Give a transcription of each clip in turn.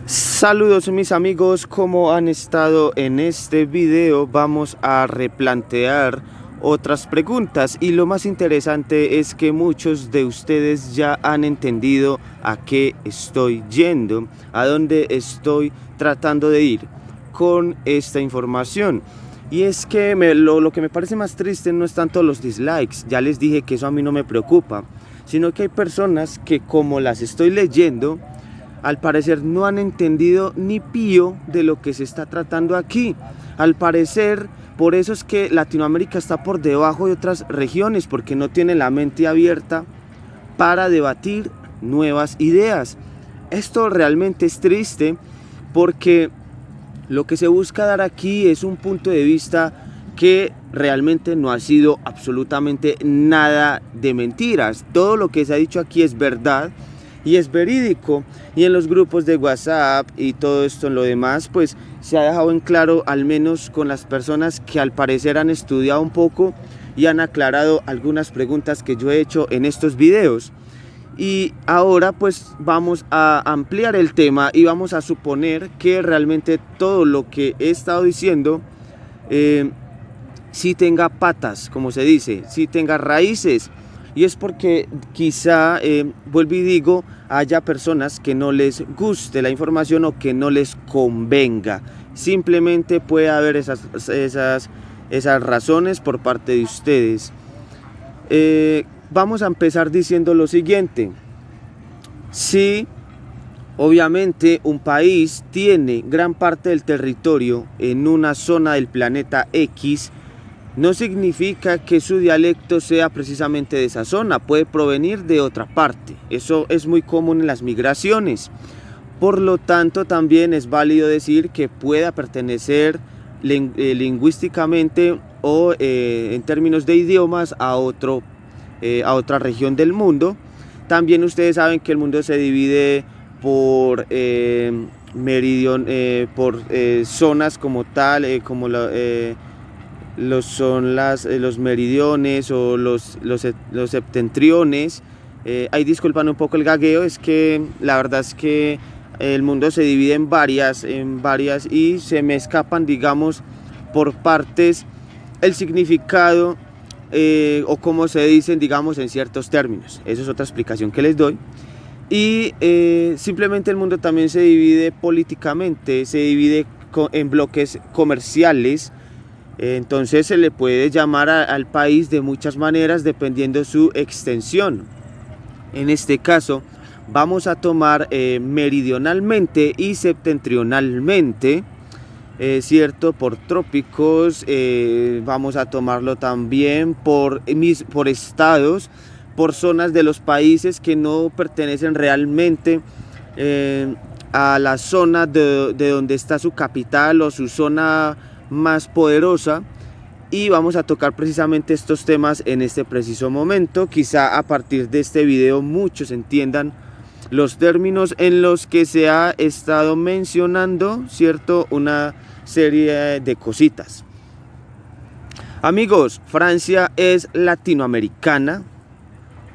Saludos mis amigos, ¿cómo han estado? En este video vamos a replantear otras preguntas y lo más interesante es que muchos de ustedes ya han entendido a qué estoy yendo, a dónde estoy tratando de ir con esta información. Y es que lo que me parece más triste no es tanto los dislikes, ya les dije que eso a mí no me preocupa, sino que hay personas que, como las estoy leyendo, al parecer no han entendido ni pío de lo que se está tratando aquí. Al parecer, por eso es que Latinoamérica está por debajo de otras regiones, porque no tiene la mente abierta para debatir nuevas ideas. Esto realmente es triste, porque lo que se busca dar aquí es un punto de vista que realmente no ha sido absolutamente nada de mentiras. Todo lo que se ha dicho aquí es verdad y es verídico, y en los grupos de WhatsApp y todo esto en lo demás pues se ha dejado en claro, al menos con las personas que al parecer han estudiado un poco y han aclarado algunas preguntas que yo he hecho en estos videos. Y ahora pues vamos a ampliar el tema y vamos a suponer que realmente todo lo que he estado diciendo sí tenga patas, como se dice, sí tenga raíces. Y es porque quizá, vuelvo y digo, haya personas que no les guste la información o que no les convenga. Simplemente puede haber esas razones por parte de ustedes. Vamos a empezar diciendo lo siguiente. Si obviamente un país tiene gran parte del territorio en una zona del planeta X, no significa que su dialecto sea precisamente de esa zona, puede provenir de otra parte. Eso es muy común en las migraciones. Por lo tanto, también es válido decir que pueda pertenecer lingüísticamente o en términos de idiomas a otra región del mundo. También ustedes saben que el mundo se divide por zonas como tal, como los meridiones o los septentriones. Ahí disculpan un poco el gagueo, es que la verdad es que el mundo se divide en varias y se me escapan, digamos, por partes el significado o como se dicen, digamos, en ciertos términos. Eso es otra explicación que les doy. Y simplemente el mundo también se divide políticamente, se divide en bloques comerciales. Entonces se le puede llamar al país de muchas maneras dependiendo su extensión. En este caso vamos a tomar meridionalmente y septentrionalmente, ¿cierto? Por trópicos, vamos a tomarlo también por estados, por zonas de los países que no pertenecen realmente a la zona de donde está su capital o su zona más poderosa, y vamos a tocar precisamente estos temas en este preciso momento. Quizá a partir de este video muchos entiendan los términos en los que se ha estado mencionando, ¿cierto? Una serie de cositas. Amigos, Francia es latinoamericana.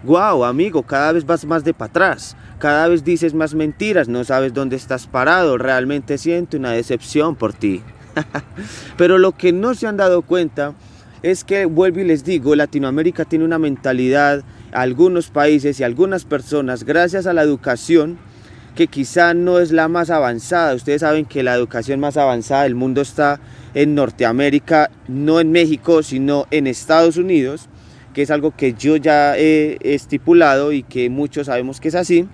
Wow, amigo, cada vez vas más de para atrás, cada vez dices más mentiras, no sabes dónde estás parado, realmente siento una decepción por ti. Pero lo que no se han dado cuenta es que, vuelvo y les digo, Latinoamérica tiene una mentalidad, algunos países y algunas personas, gracias a la educación, que quizá no es la más avanzada. Ustedes saben que la educación más avanzada del mundo está en Norteamérica, no en México, sino en Estados Unidos, que es algo que yo ya he estipulado y que muchos sabemos que es así.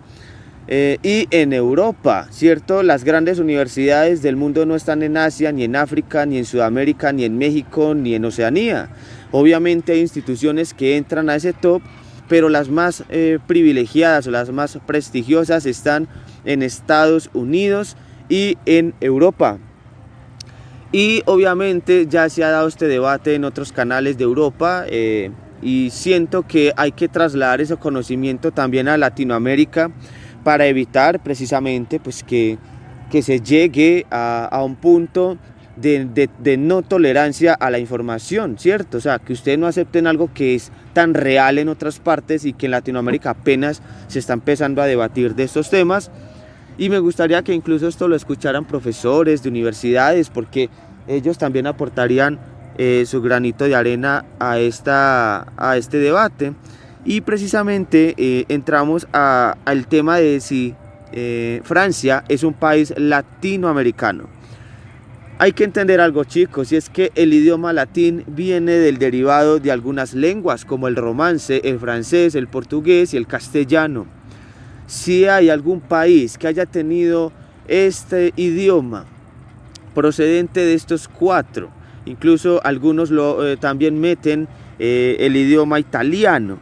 Y en Europa, ¿cierto? Las grandes universidades del mundo no están en Asia, ni en África, ni en Sudamérica, ni en México, ni en Oceanía. Obviamente hay instituciones que entran a ese top, pero las más privilegiadas o las más prestigiosas están en Estados Unidos y en Europa. Y obviamente ya se ha dado este debate en otros canales de Europa, y siento que hay que trasladar ese conocimiento también a Latinoamérica, para evitar precisamente pues que se llegue a un punto de no tolerancia a la información, ¿cierto? O sea, que ustedes no acepten algo que es tan real en otras partes y que en Latinoamérica apenas se está empezando a debatir de estos temas. Y me gustaría que incluso esto lo escucharan profesores de universidades, porque ellos también aportarían su granito de arena a este debate. Y precisamente entramos al tema de si Francia es un país latinoamericano. Hay que entender algo, chicos, y es que el idioma latín viene del derivado de algunas lenguas como el romance, el francés, el portugués y el castellano. Si hay algún país que haya tenido este idioma procedente de estos cuatro, incluso algunos también meten el idioma italiano,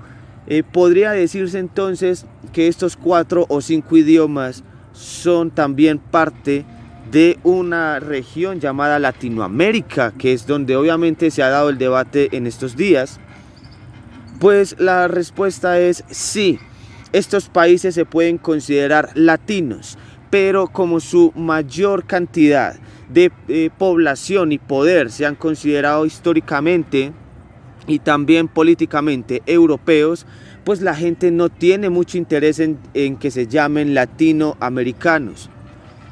podría decirse entonces que estos 4 o 5 idiomas son también parte de una región llamada Latinoamérica, que es donde obviamente se ha dado el debate en estos días. Pues la respuesta es sí, estos países se pueden considerar latinos, pero como su mayor cantidad de población y poder se han considerado históricamente y también políticamente europeos, pues la gente no tiene mucho interés en que se llamen latinoamericanos.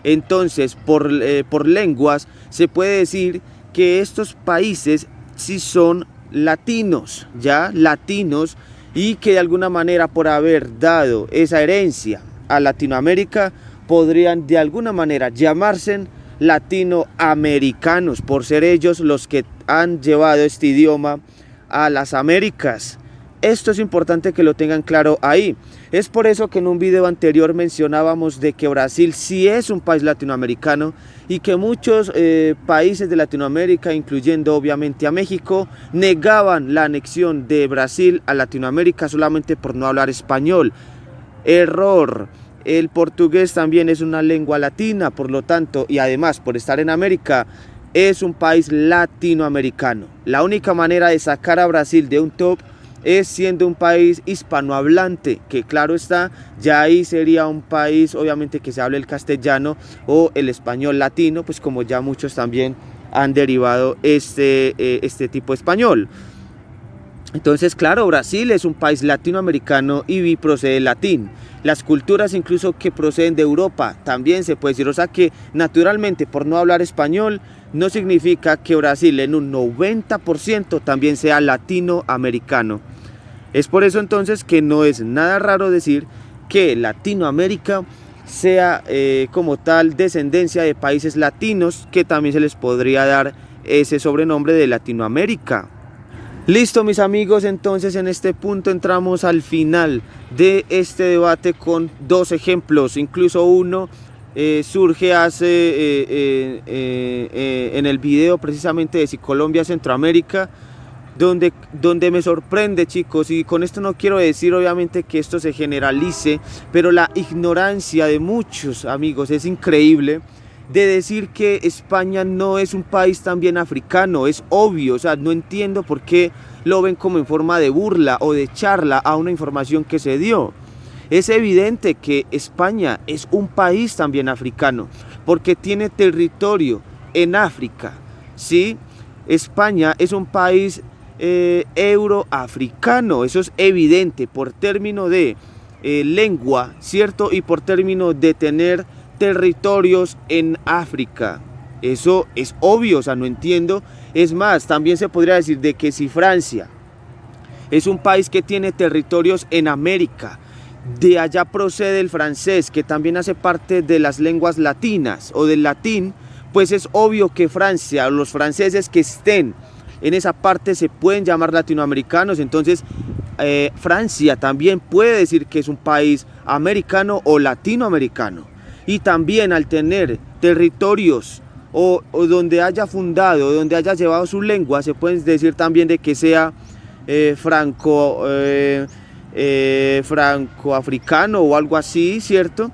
Entonces, por lenguas, se puede decir que estos países sí son latinos, ya latinos, y que de alguna manera por haber dado esa herencia a Latinoamérica, podrían de alguna manera llamarse latinoamericanos, por ser ellos los que han llevado este idioma a las Américas. Esto es importante que lo tengan claro ahí. Es por eso que en un video anterior mencionábamos de que Brasil sí es un país latinoamericano y que muchos países de Latinoamérica, incluyendo obviamente a México, negaban la anexión de Brasil a Latinoamérica solamente por no hablar español. Error. El portugués también es una lengua latina, por lo tanto, y además por estar en América, es un país latinoamericano. La única manera de sacar a Brasil de un top es siendo un país hispanohablante, que claro está, ya ahí sería un país obviamente que se hable el castellano o el español latino, pues como ya muchos también han derivado este tipo de español. Entonces, claro, Brasil es un país latinoamericano y procede del latín. Las culturas incluso que proceden de Europa también se puede decir, o sea que naturalmente por no hablar español no significa que Brasil en un 90% también sea latinoamericano. Es por eso entonces que no es nada raro decir que Latinoamérica sea como tal descendencia de países latinos, que también se les podría dar ese sobrenombre de Latinoamérica. Listo, mis amigos, entonces en este punto entramos al final de este debate con dos ejemplos, incluso uno surge en el video precisamente de Si Colombia Centroamérica, donde me sorprende, chicos, y con esto no quiero decir obviamente que esto se generalice, pero la ignorancia de muchos amigos es increíble, de decir que España no es un país también africano. Es obvio, o sea, no entiendo por qué lo ven como en forma de burla o de charla a una información que se dio. Es evidente que España es un país también africano, porque tiene territorio en África, ¿sí? España es un país euroafricano, eso es evidente por término de lengua, ¿cierto? Y por término de tener territorios en África. Eso es obvio, o sea, no entiendo. Es más, también se podría decir de que si Francia es un país que tiene territorios en América, de allá procede el francés, que también hace parte de las lenguas latinas o del latín, pues es obvio que Francia, los franceses que estén en esa parte se pueden llamar latinoamericanos. Entonces Francia también puede decir que es un país americano o latinoamericano. Y también al tener territorios o donde haya fundado, donde haya llevado su lengua, se puede decir también de que sea franco-africano o algo así, ¿cierto?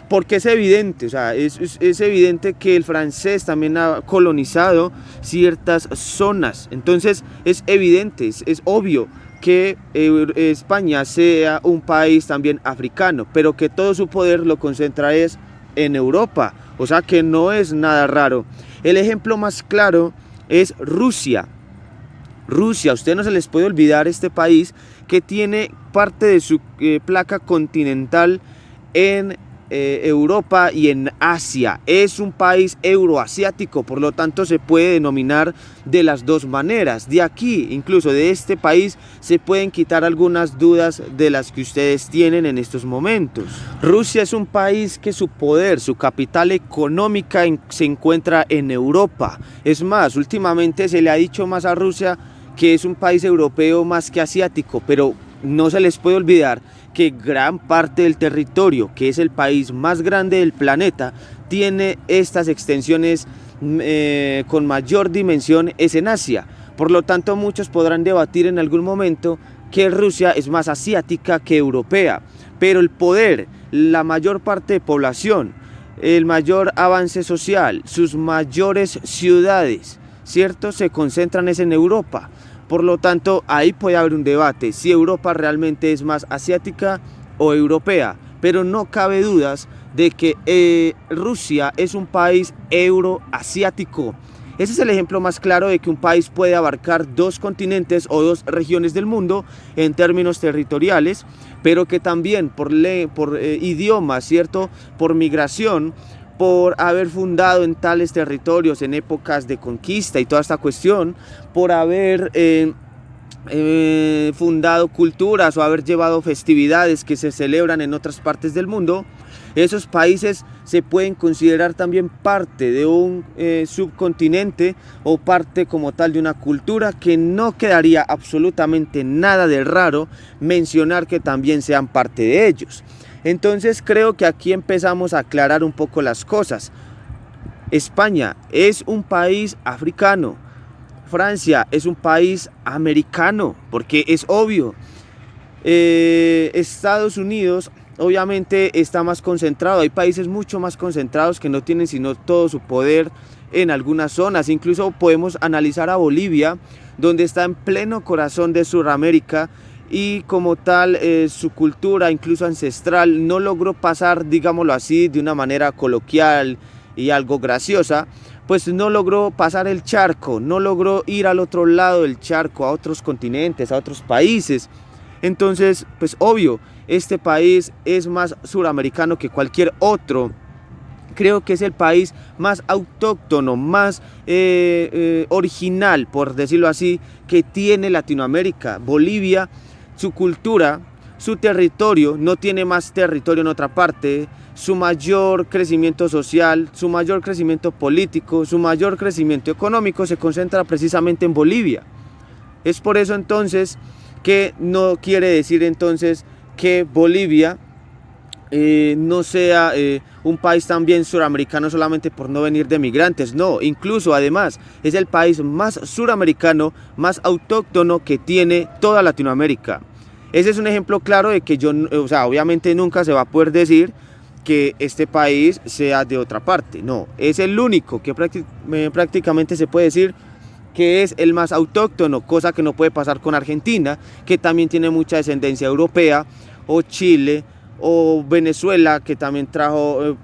Porque es evidente, o sea, es evidente que el francés también ha colonizado ciertas zonas. Entonces es evidente, es obvio que España sea un país también africano, pero que todo su poder lo concentra es en Europa, o sea que no es nada raro. El ejemplo más claro es Rusia. Rusia, a ustedes no se les puede olvidar este país que tiene parte de su placa continental en Europa y en Asia. Es un país euroasiático, por lo tanto se puede denominar de las dos maneras. De aquí, incluso de este país, se pueden quitar algunas dudas de las que ustedes tienen en estos momentos. Rusia es un país que su poder, su capital económica se encuentra en Europa. Es más, últimamente se le ha dicho más a Rusia que es un país europeo más que asiático, pero no se les puede olvidar que gran parte del territorio, que es el país más grande del planeta, tiene estas extensiones con mayor dimensión, es en Asia. Por lo tanto, muchos podrán debatir en algún momento que Rusia es más asiática que europea, pero el poder, la mayor parte de población, el mayor avance social, sus mayores ciudades, ¿cierto?, se concentran en Europa. Por lo tanto, ahí puede haber un debate si Europa realmente es más asiática o europea, pero no cabe dudas de que Rusia es un país euroasiático. Ese es el ejemplo más claro de que un país puede abarcar dos continentes o dos regiones del mundo en términos territoriales, pero que también por idioma, ¿cierto?, por migración, por haber fundado en tales territorios en épocas de conquista y toda esta cuestión, por haber fundado culturas o haber llevado festividades que se celebran en otras partes del mundo, esos países se pueden considerar también parte de un subcontinente o parte como tal de una cultura que no quedaría absolutamente nada de raro mencionar que también sean parte de ellos. Entonces creo que aquí empezamos a aclarar un poco las cosas. España es un país africano, Francia es un país americano, porque es obvio. Estados Unidos obviamente está más concentrado, hay países mucho más concentrados que no tienen sino todo su poder en algunas zonas. Incluso podemos analizar a Bolivia, donde está en pleno corazón de Sudamérica, y como tal su cultura incluso ancestral no logró pasar, digámoslo así, de una manera coloquial y algo graciosa, pues no logró pasar el charco, no logró ir al otro lado del charco, a otros continentes, a otros países. Entonces, pues obvio, este país es más suramericano que cualquier otro. Creo que es el país más autóctono, más original, por decirlo así, que tiene Latinoamérica. Bolivia, su cultura, su territorio, no tiene más territorio en otra parte. Su mayor crecimiento social, su mayor crecimiento político, su mayor crecimiento económico se concentra precisamente en Bolivia. Es por eso entonces que no quiere decir entonces que Bolivia no sea un país también suramericano solamente por no venir de migrantes. No, incluso además es el país más suramericano, más autóctono que tiene toda Latinoamérica. Ese es un ejemplo claro de que obviamente nunca se va a poder decir que este país sea de otra parte. No, es el único que prácticamente se puede decir que es el más autóctono, cosa que no puede pasar con Argentina, que también tiene mucha descendencia europea, o Chile, o Venezuela, que también trajo,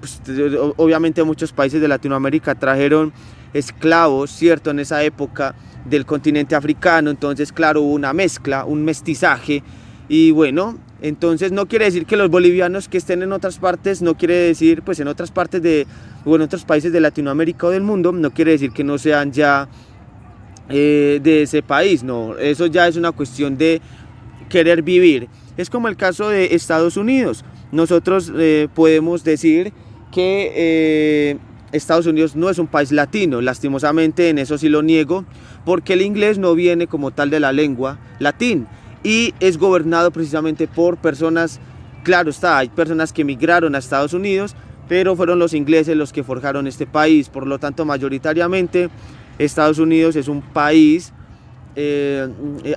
obviamente muchos países de Latinoamérica trajeron esclavos, ¿cierto?, en esa época del continente africano. Entonces, claro, hubo una mezcla, un mestizaje, y bueno, entonces no quiere decir que los bolivianos que estén en otras partes, no quiere decir, pues en otras partes en otros países de Latinoamérica o del mundo, no quiere decir que no sean ya de ese país. No, eso ya es una cuestión de querer vivir. Es como el caso de Estados Unidos. Nosotros podemos decir que Estados Unidos no es un país latino, lastimosamente en eso sí lo niego, porque el inglés no viene como tal de la lengua latín y es gobernado precisamente por personas, claro está, hay personas que emigraron a Estados Unidos, pero fueron los ingleses los que forjaron este país. Por lo tanto, mayoritariamente Estados Unidos es un país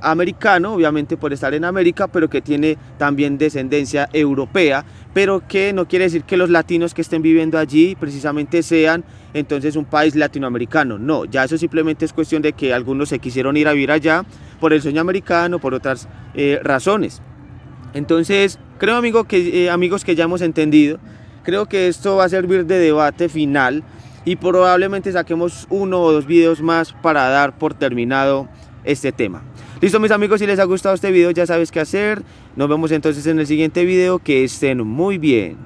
americano, obviamente por estar en América, pero que tiene también descendencia europea, pero que no quiere decir que los latinos que estén viviendo allí precisamente sean entonces un país latinoamericano. No, ya eso simplemente es cuestión de que algunos se quisieron ir a vivir allá por el sueño americano, por otras razones. Entonces creo amigos que ya hemos entendido Creo que esto va a servir de debate final y probablemente saquemos 1 o 2 videos más para dar por terminado este tema. Listo, mis amigos, si les ha gustado este video ya sabes qué hacer. Nos vemos entonces en el siguiente video. Que estén muy bien.